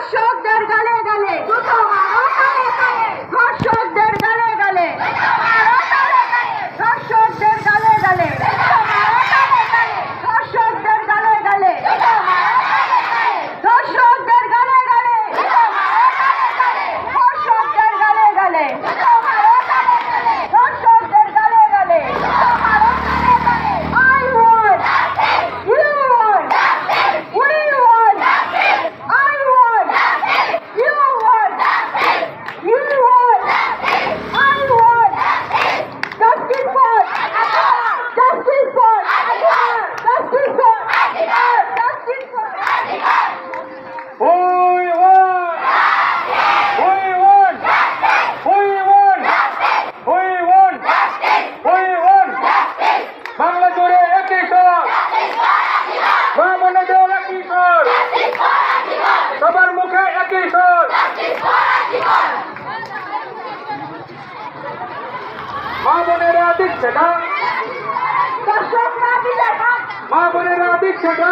ধর্ষকদের গালে গালে জুতো মারো তালে তালে ধর্ষকদের গালে গালে জুতো মারো তালে তালে ধর্ষকদের গালে গালে জুতো মারো তালে তালে ধর্ষকদের গালে গালে জুতো মারো তালে তালে ধর্ষকদের গালে গালে জুতো মারো তালে তালে ধর্ষকদের গালে গালে জুতো মারো তালে তালে ধর্ষকদের গালে গালে জুতো মারো তালে তালে I want you want we want I want you want you want I want justice for justice for justice for justice for We want! We want! We want! We want! We want! Bangla জুড়ে একই স্বর মা বোনেদের একই স্বর সবার মুখে একই স্বর মা বোনেরা দিচ্ছে না দর্শকরা দিলে মা বোনেরা দিচ্ছে না